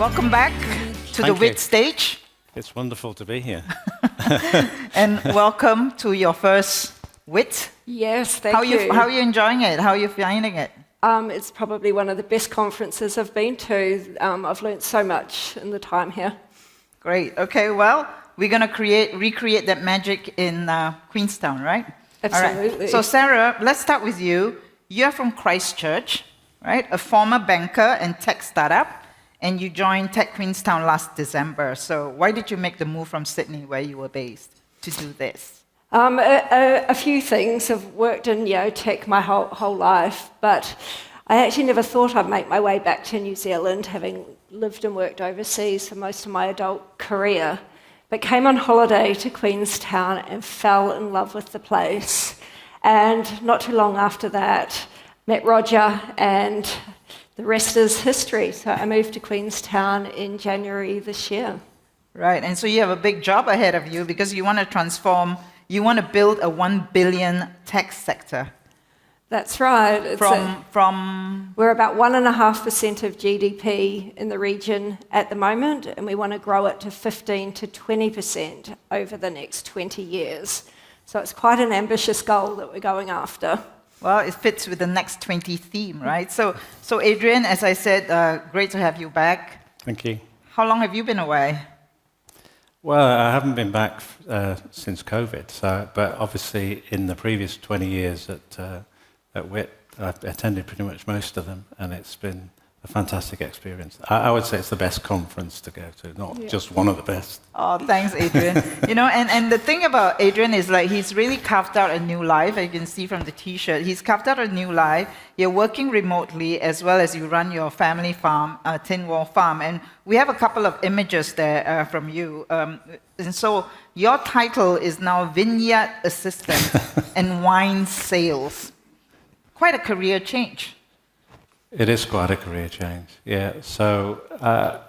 Welcome back to the WiT stage. It's wonderful to be here. And welcome to your first WiT. Yes, thank you. How are you enjoying it? How are you finding it? It's probably one of the best conferences I've been to. I've learned so much in the time here. Great. Okay, well, we're going to recreate that magic in Queenstown, right? Absolutely. All right. So Sarah, let's start with you. You're from Christchurch, right? A former banker and tech startup, and you joined Tech Queenstown last December. So why did you make the move from Sydney, where you were based, to do this? A few things. I've worked in tech my whole life, but I actually never thought I'd make my way back to New Zealand, having lived and worked overseas for most of my adult career. But came on holiday to Queenstown and fell in love with the place. And not too long after that, met Roger, and the rest is history. So I moved to Queenstown in January this year. Right, and so you have a big job ahead of you because you want to transform, you want to build a 1 billion tech sector. That's right. We're about 1.5% of GDP in the region at the moment, and we want to grow it to 15 to 20% over the next 20 years. So it's quite an ambitious goal that we're going after. Well, it fits with the Next 20 theme, right? So Adrian, as I said, great to have you back. Thank you. How long have you been away? Well, I haven't been back since COVID, but obviously in the previous 20 years at WiT, I've attended pretty much most of them, and it's been a fantastic experience. I would say it's the best conference to go to, not just one of the best. Oh, thanks, Adrian. And the thing about Adrian is like he's really carved out a new life. As you can see from the T-shirt, he's carved out a new life. You're working remotely as well as you run your family farm, Tinwald farm, and we have a couple of images there from you. And so your title is now Vineyard Assistant and Wine Sales. Quite a career change. It is quite a career change, yeah. So,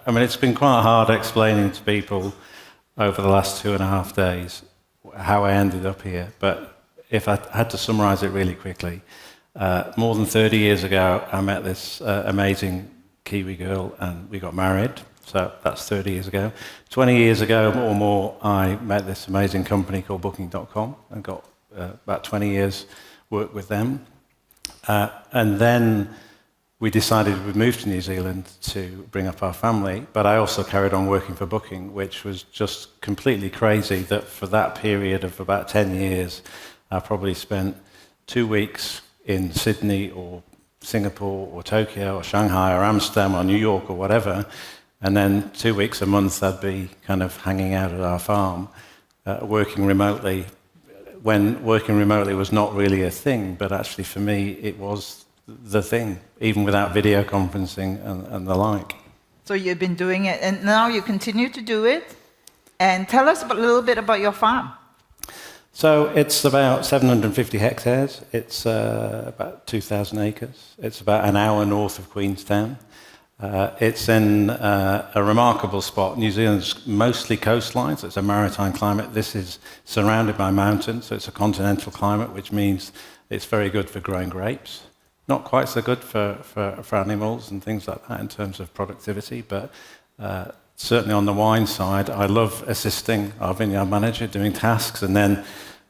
it's been quite hard explaining to people over the last 2.5 days how I ended up here. But if I had to summarize it really quickly, more than 30 years ago, I met this amazing Kiwi girl and we got married. So that's 30 years ago. 20 years ago or more, I met this amazing company called Booking.com and got about 20 years work with them. And then we decided we'd move to New Zealand to bring up our family, but I also carried on working for Booking, which was just completely crazy that for that period of about 10 years, I probably spent 2 weeks in Sydney or Singapore or Tokyo or Shanghai or Amsterdam or New York or whatever, and then 2 weeks a month I'd be kind of hanging out at our farm, working remotely, when working remotely was not really a thing, but actually for me it was the thing, even without video conferencing and the like. So you've been doing it, and now you continue to do it. And tell us a little bit about your farm. So it's about 750 hectares. It's about 2,000 acres. It's about an hour north of Queenstown. It's in a remarkable spot. New Zealand's mostly coastline, so it's a maritime climate. This is surrounded by mountains, so it's a continental climate, which means it's very good for growing grapes. Not quite so good for animals and things like that in terms of productivity, but certainly on the wine side, I love assisting our vineyard manager doing tasks, and then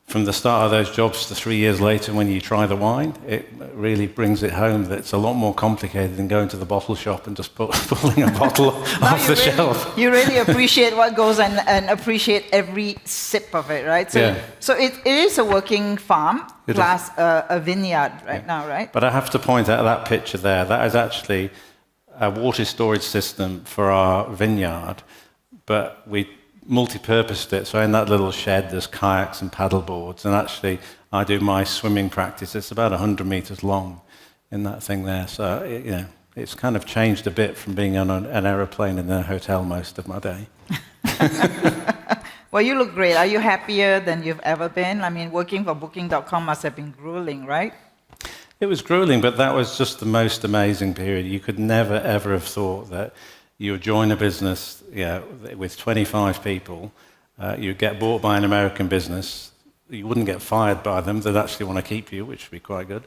from the start of those jobs to 3 years later when you try the wine, it really brings it home that it's a lot more complicated than going to the bottle shop and just pulling a bottle off the shelf. You really appreciate what goes and appreciate every sip of it, right? So it is a working farm plus a vineyard now, right? But I have to point out that picture there. That is actually a water storage system for our vineyard, but we multi-purposed it. So in that little shed, there's kayaks and paddle boards, and actually I do my swimming practice. It's about 100 meters long in that thing there. So it's kind of changed a bit from being on an aeroplane in a hotel most of my day. Well, you look great. Are you happier than you've ever been? I mean, working for Booking.com must have been grueling, right? It was grueling, but that was just the most amazing period. You could never, ever have thought that you would join a business with 25 people, you'd get bought by an American business, you wouldn't get fired by them, they'd actually want to keep you, which would be quite good,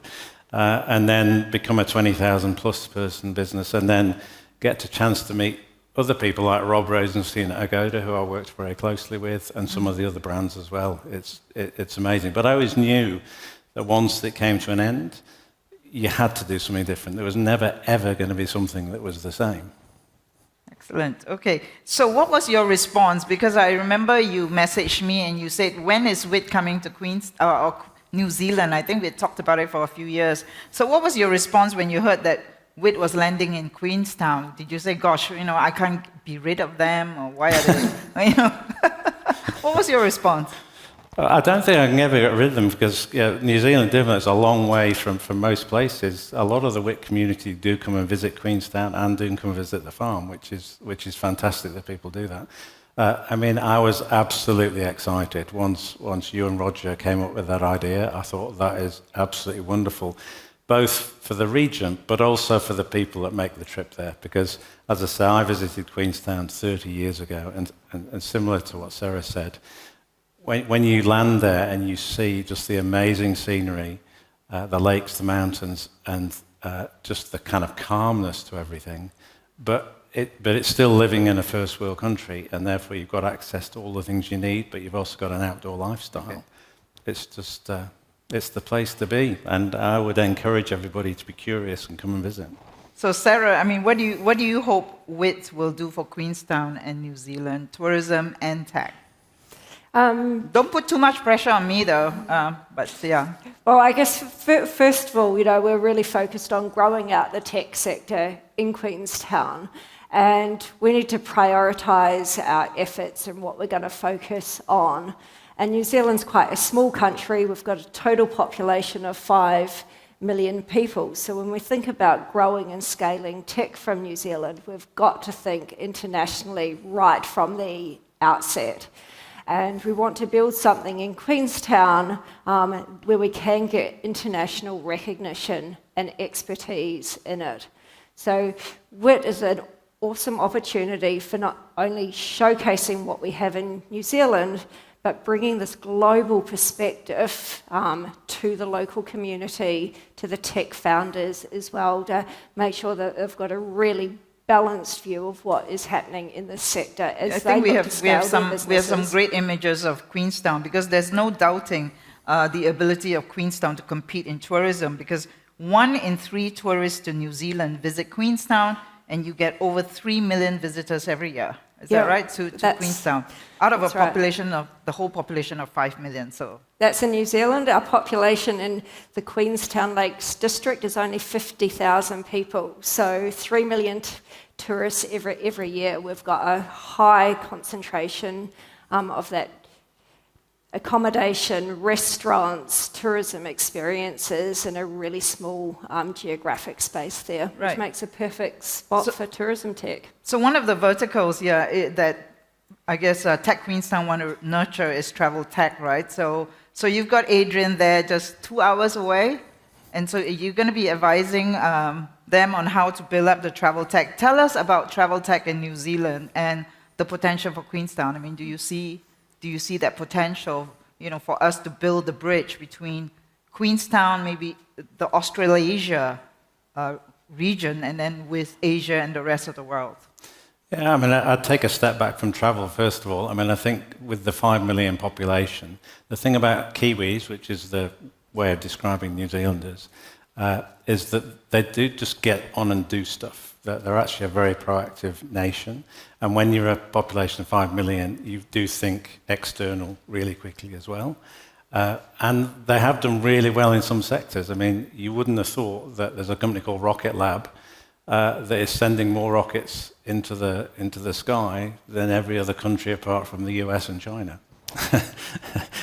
and then become a 20,000 plus person business, and then get a chance to meet other people like Rob Rosenstein at Agoda, who I worked very closely with, and some of the other brands as well. It's amazing. But I always knew that once it came to an end, you had to do something different. There was never, ever going to be something that was the same. Excellent. Okay. So what was your response? Because I remember you messaged me and you said, when is WiT coming to or New Zealand? I think we talked about it for a few years. So what was your response when you heard that WiT was landing in Queenstown? Did you say, gosh, I can't be rid of them, or why are they, What was your response? I don't think I can ever get rid of them because New Zealand, given it's a long way from most places, a lot of the WiT community do come and visit Queenstown and do come and visit the farm, which is fantastic that people do that. I was absolutely excited once you and Roger came up with that idea. I thought that is absolutely wonderful, both for the region, but also for the people that make the trip there. Because, as I say, I visited Queenstown 30 years ago, and similar to what Sarah said, when you land there and you see just the amazing scenery, the lakes, the mountains, and just the kind of calmness to everything, but it's still living in a first world country, and therefore you've got access to all the things you need, but you've also got an outdoor lifestyle. Okay. It's just, it's the place to be, and I would encourage everybody to be curious and come and visit. So Sarah, what do you hope WiT will do for Queenstown and New Zealand, tourism and tech? Don't put too much pressure on me, though. But yeah. Well, I guess first of all, we're really focused on growing out the tech sector in Queenstown, and we need to prioritise our efforts and what we're going to focus on. And New Zealand's quite a small country. We've got a total population of 5 million people. So when we think about growing and scaling tech from New Zealand, we've got to think internationally right from the outset. And we want to build something in Queenstown where we can get international recognition and expertise in it. So WiT is an awesome opportunity for not only showcasing what we have in New Zealand, but bringing this global perspective to the local community, to the tech founders as well, to make sure that they've got a really balanced view of what is happening in this sector as I think we have some great images of Queenstown, because there's no doubting the ability of Queenstown to compete in tourism, because 1 in 3 tourists to New Zealand visit Queenstown, and you get over 3 million visitors every year. Is that right? To Queenstown, out of a population of the whole population of 5 million. So that's in New Zealand. Our population in the Queenstown Lakes district is only 50,000 people. So 3 million tourists every year. We've got a high concentration of that accommodation, restaurants, tourism experiences in a really small geographic space there, which makes a perfect spot for tourism tech. So one of the verticals that I guess Tech Queenstown want to nurture is travel tech, right? So you've got Adrian there just 2 hours away, and so you're going to be advising them on how to build up the travel tech. Tell us about travel tech in New Zealand and the potential for Queenstown. Do you see that potential, for us to build the bridge between Queenstown, maybe the Australasia region, and then with Asia and the rest of the world? Yeah, I'd take a step back from travel, first of all. I think with the 5 million population, the thing about Kiwis, which is the way of describing New Zealanders, is that they do just get on and do stuff. They're actually a very proactive nation. And when you're a population of 5 million, you do think external really quickly as well. And they have done really well in some sectors. You wouldn't have thought that there's a company called Rocket Lab that is sending more rockets into the sky than every other country apart from the US and China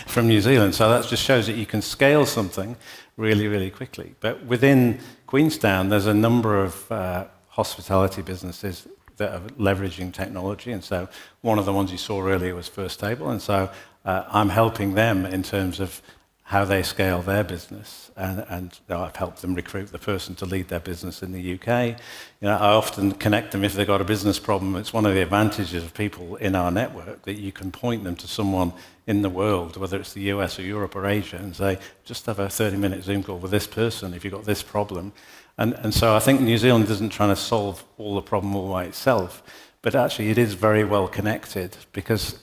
from New Zealand. So that just shows that you can scale something really, really quickly. But within Queenstown, there's a number of hospitality businesses that are leveraging technology, and so one of the ones you saw earlier was First Table, and so I'm helping them in terms of how they scale their business, and I've helped them recruit the person to lead their business in the UK. I often connect them if they've got a business problem. It's one of the advantages of people in our network that you can point them to someone in the world, whether it's the US or Europe or Asia, and say, just have a 30-minute Zoom call with this person if you've got this problem. And so I think New Zealand isn't trying to solve all the problem all by itself, but actually it is very well connected because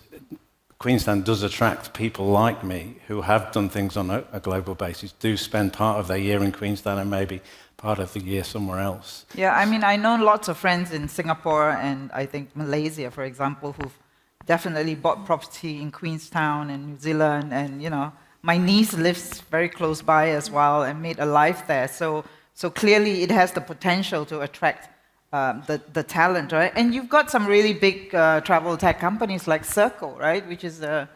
Queenstown does attract people like me who have done things on a global basis, do spend part of their year in Queenstown and maybe part of the year somewhere else. Yeah, I mean, I know lots of friends in Singapore and I think Malaysia, for example, who've definitely bought property in Queenstown and New Zealand. And, you know, my niece lives very close by as well and made a life there. So clearly it has the potential to attract the talent, right? And you've got some really big travel tech companies like Circle, right? Which is a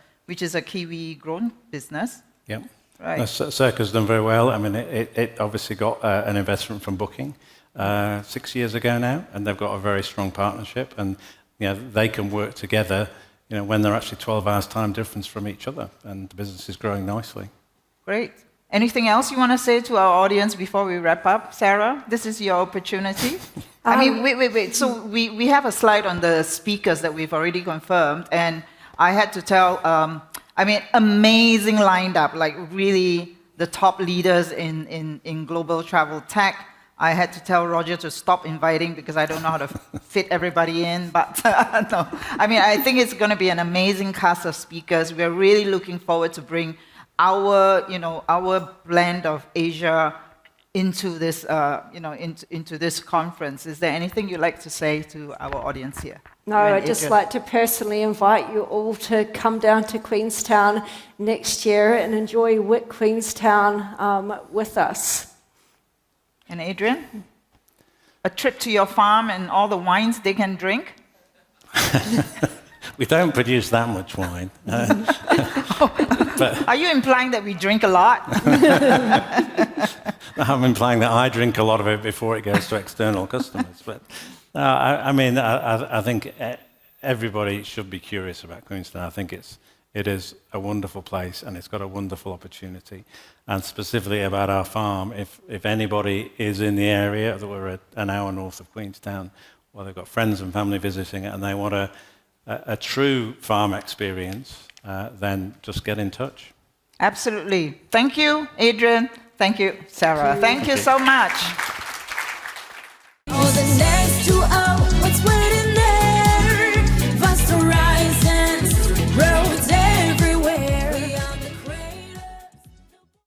Kiwi-grown business. Yep. Right. Circa's done very well. I mean, it obviously got an investment from Booking 6 years ago now, and they've got a very strong partnership. And you know, they can work together, you know, when they're actually 12 hours time difference from each other, and the business is growing nicely. Great. Anything else you want to say to our audience before we wrap up, Sarah? This is your opportunity. I mean, wait. So we have a slide on the speakers that we've already confirmed, and I had to tell, I mean, amazing lined up, like really the top leaders in global travel tech. I had to tell Roger to stop inviting because I don't know how to fit everybody in, but no. I mean, I think it's going to be an amazing cast of speakers. We're really looking forward to bring our blend of Asia into this, into this conference. Is there anything you'd like to say to our audience here? No, I'd just like to personally invite you all to come down to Queenstown next year and enjoy WiT Queenstown with us. And Adrian? A trip to your farm and all the wines they can drink? We don't produce that much wine. But are you implying that we drink a lot? I'm implying that I drink a lot of it before it goes to external customers. But I think everybody should be curious about Queenstown. I think it is a wonderful place and it's got a wonderful opportunity. And specifically about our farm, if anybody is in the area, that we're an hour north of Queenstown, well, they've got friends and family visiting it and they want a true farm experience, then just get in touch. Absolutely. Thank you, Adrian. Thank you, Sarah. Thank you so much. For the next 2 hours.